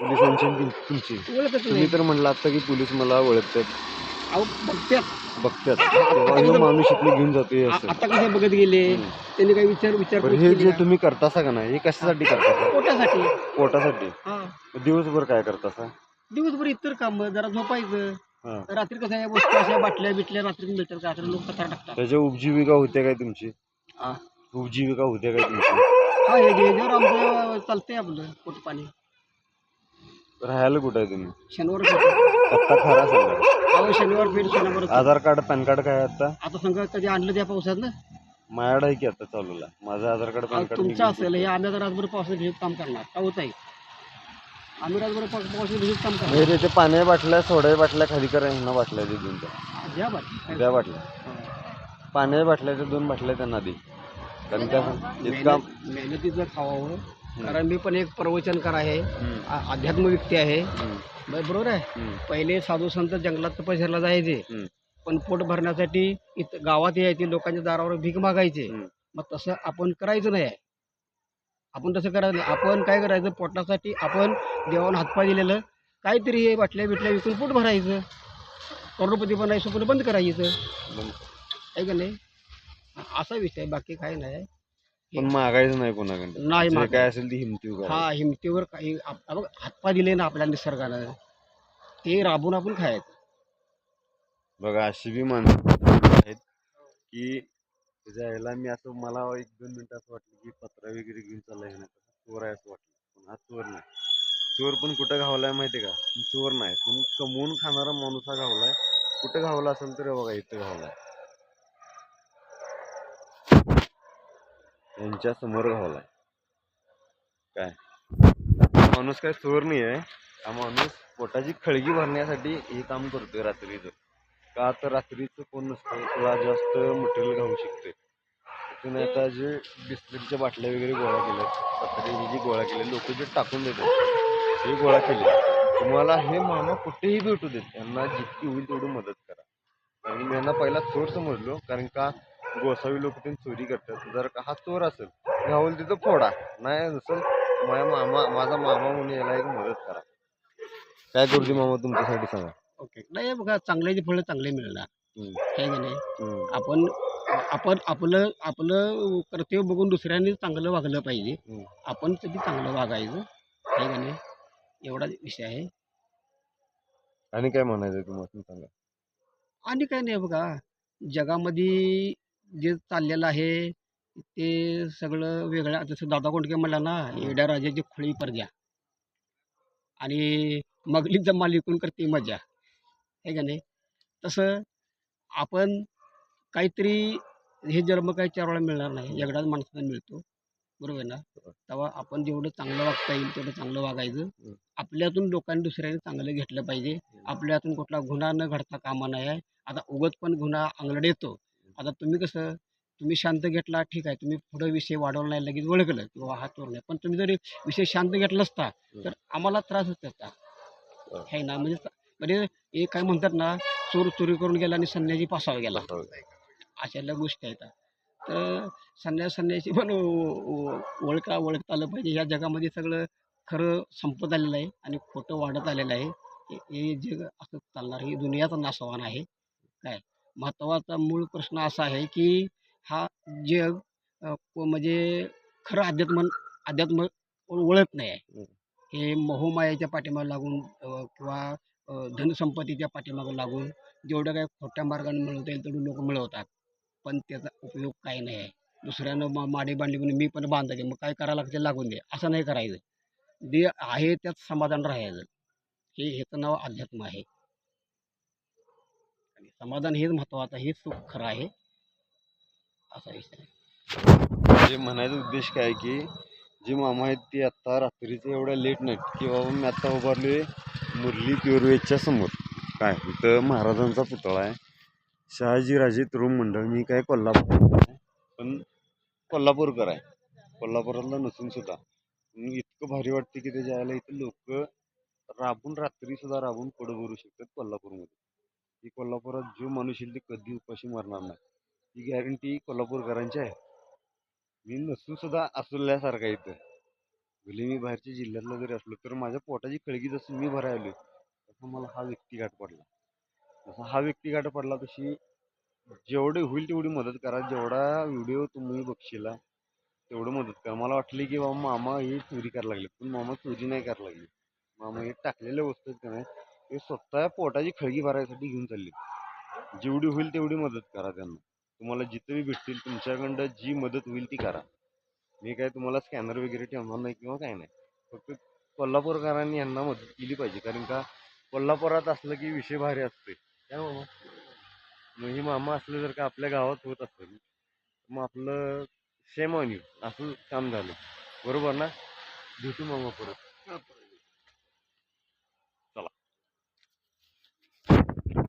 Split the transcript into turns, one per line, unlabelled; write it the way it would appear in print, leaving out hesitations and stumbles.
पोलिसांची आणि तुमची?
ओळखच
तुम्ही
नाही.
तर म्हणला आता की पोलीस मला ओळखतात,
अहो बघत्यात.
बघतात
आता
तेव्हा ह्यो
कसं
माणूस इथनं घेऊन जातोय असं.
आता कसं बघत गेले,
हम्म.
त्यांनी काही
बरं,
विचारपूस
हे
केली
जे
का?
तुम्ही करतासा का नाही, हे कशासाठी करतासा?
पोटासाठी.
पोटासाठी?
हा,
दिवसभर काय करतासा?
दिवसभर इतर काम जरा झोपायचं.
हा.
रात्री कसं आहे, वस्तू अशा बाटल्या बिटल्या रात्री मिळतात का, रात्री लोक कचरा टाकतात.
त्याच्या उपजीविका होत्या काय तुमची?
हा,
उपजीविका होत्या काय तुमची?
हा, ह्याच्यावर आमचं चालतंय आपलं पोट पाणी.
राहायला कुठं आहे तुम्ही?
शनिवार
पत्ता खरा सांगा.
अहो शनिवार पेठ शनिवार.
आधार कार्ड पॅन कार्ड काय आहे आता?
आता संघ कधी आणलं त्या पावसात ना.
माझ्याकडे आहे की आता चालूला माझं आधार कार्ड पॅन कार्ड.
तुमचं असेल हे, आम्ही आता रातभर पावसात भिजत काम करणार का होत आहे. आम्ही रातभर पावसात भिजत काम करणार.
त्याचे पाण्या बाटल्या सोड्या बाटल्या खाली करा, ह्यांना बाटल्या दे देऊन
द्या बाई.
द्या बाटल्या. पाण्या बाटल्याच्या 2 बाटल्या त्यांना दे. कारण का इतका
मेहनतीचं खावावं. कारण मी पण एक प्रवचनकार आहे, अध्यात्म व्यक्ती आहे. बरोबर आहे. पहिले साधू संत जंगलात तपश्चर्याला जायचे, पण पोट भरण्यासाठी इथं गावात यायचे, लोकांच्या दारावर भीक मागायचे. मग तसं आपण करायचं नाही आहे. आपण तसं करायचं नाही. आपण काय करायचं, पोटासाठी आपण देवानं हातपाय दिलेलं काहीतरी हे बाटल्या बिटल्या विकून पोट भरायचं. करोडपती बनायचं, स्वप्न बंद करायचं आहे का नाही. असा विषय आहे, बाकी काही नाही.
पण मागायचं नाही कोणाकडे,
नाही
जे
मागायचं.
काय असेल ती हिमतीवर
हा, हिमतीवर काही बघ हातपाय दिले ना आपल्या निसर्गानं, ते राबून आपण खायचं.
बघा अशी बी माणसं आहेत की त्याच्या मी असं मला 1-2 मिनिटं असं वाटलं की पत्रा वगैरे घेऊन चाललाय ना, चोर आहे असं वाटलं. पण हा चोर नाही. चोर पण कुठं घावलाय माहिती आहे का? चोर नाही, पण कमवून खाणारा माणूस हा घावलाय. कुठं घावला असेल तर बघा इथं घावलाय, यांच्या समोर घावलाय. काय माणूस काय चोर नाही आहे. हा माणूस पोटाची खळगी भरण्यासाठी हे काम करतोय रात्रीचं. का तर रात्रीचं कोण नसतं, तुला जास्त मटेरियल घालू शकते. तिथून आता जे बिस्किटच्या बाटल्या वगैरे गोळा केल्यात, पत्रे जी गोळा केले, लोक जे टाकून देतात हे गोळा केले. तुम्हाला हे मामा कुठेही भेटू देत, त्यांना जितकी होईल तेवढी मदत करा. आणि मी यांना पहिला चोर समजलो, कारण का गोसावी लोक त्यांनी चोरी करतात. जर का हा चोर असेल घावल तिथं फोडा, नाही नसेल माझा मामा म्हणून याला एक मदत करा. काय करू दे मामा तुमच्यासाठी सांगा.
ओके. नाही बघा, चांगल्याची फळं चांगले मिळणार आहे का नाही. आपण आपण आपलं आपलं कर्तव्य बघून दुसऱ्यांनी चांगलं वागलं पाहिजे. आपण कधी चांगलं वागायचं आहे का नाही, एवढा विषय आहे.
आणि काय म्हणायचं तुम्हाला सांगा.
आणि काय नाही बघा, जगामध्ये जे चाललेलं आहे ते सगळं वेगळं. जसं दादा कोंडके म्हणला ना, येड्या राजाची खुळी परजा आणि मगली जमाल विकून करते मजा आहे का नाही. तसं आपण काहीतरी, हे जन्म काही 4 वेळा मिळणार नाही, एकदाच माणसाला मिळतो. बरोबर आहे ना. तेव्हा आपण जेवढं चांगलं वागता येईल तेवढं चांगलं वागायचं. आपल्यातून लोकांनी दुसऱ्याने चांगलं घेतलं पाहिजे. आपल्यातून कुठला गुन्हा न घडता कामा नये आहे. आता उगत पण गुन्हा अंगलट येतो. आता तुम्ही कसं, तुम्ही शांत घेतला ठीक आहे, तुम्ही पुढे विषय वाढवला नाही, लगेच ओळखलं किंवा हा चोर नाही. पण तुम्ही जरी विषय शांत घेतला असता तर आम्हाला त्रास होत असता आहे ना. म्हणजे हे काय म्हणतात ना, चोर चोरी करून गेला आणि संन्यासी पासावर गेला, अशाला गोष्टी आहेत. तर संन्यासी पण ओळखता आलं पाहिजे. ह्या जगामध्ये सगळं खरं संपत आलेलं आहे आणि खोटं वाढत आलेलं आहे. हे जग असं चालणार, ही दुनियाचा नाशवान आहे. काय महत्त्वाचा मूळ प्रश्न असा आहे की हा जग म्हणजे खरं अध्यात्म ओळख नाही आहे. हे मोहमायाच्या पाठीमागे लागून किंवा धनसंपत्तीच्या पाठीमागे लागून जेवढं काय खोट्या मार्गाने मिळवता येईल तेवढं लोक मिळवतात, पण त्याचा उपयोग काही नाही आहे. दुसऱ्यानं माडी बांधली म्हणून मी पण बांधते, मग काय करायला लागते लागून दे, असं नाही करायचं. जे आहे त्यात समाधान राहायचं. ह्याचं नाव अध्यात्म आहे आणि समाधान हेच महत्त्वाचं, हेच सुख खरं आहे, असा विषय आहे.
म्हणजे म्हणायचा उद्देश काय की जे मामा आहेत ते आता रात्रीचं एवढ्या लेट नाईट की बाबा मी आता उभारलोय मुरली प्युअरवेजच्या समोर. काय इथं महाराजांचा पुतळा आहे, शहाजीराजे तरुण मंडळ. मी काय कोल्हापूर आहे, पण कोल्हापूरकर आहे. कोल्हापुरातला नसून सुद्धा इतकं भारी वाटते की त्याच्या यायला इथं लोक राबून रात्री सुद्धा राबून पुढं भरू शकतात कोल्हापूरमध्ये. ही कोल्हापुरात जो माणूस येईल ते कधी उपाशी मारणार नाही, ही गॅरंटी कोल्हापूरकरांची आहे. मी नसून सुद्धा असल्यासारखा इथं भले मी बाहेरच्या जिल्ह्यातला जरी असलो तर माझ्या पोटाची खळगी जसं मी भरायला आलोय तसं मला हा व्यक्ती गाठ पडला. जसा हा व्यक्ती गाठ पडला तशी जेवढे होईल तेवढी मदत करा. जेवढा व्हिडिओ तुम्ही बघशीला तेवढं मदत करा. मला वाटलं की बाबा मामा हे चोरी करायला लागले, पण मामा चोरी नाही करायला लागले. मामा हे टाकलेल्या वस्तू आहेत का नाही ते स्वतः पोटाची खळगी भरायसाठी घेऊन चालले. जेवढी होईल तेवढी मदत करा त्यांना. तुम्हाला जिथेही भेटतील तुमच्याकडं जी मदत होईल ती करा. मी काय तुम्हाला स्कॅनर वगैरे ठेवणार नाही किंवा काय नाही. फक्त कोल्हापूरकरांनी यांना मदत केली पाहिजे, कारण का कोल्हापुरात असलं की विषय भारी असते. काय मामा मग ही मामा असलं जर का आपल्या गावात होत असेल मग आपलं सेम ऑन यू असं काम झालं. बरोबर ना? भेटू मामा परत.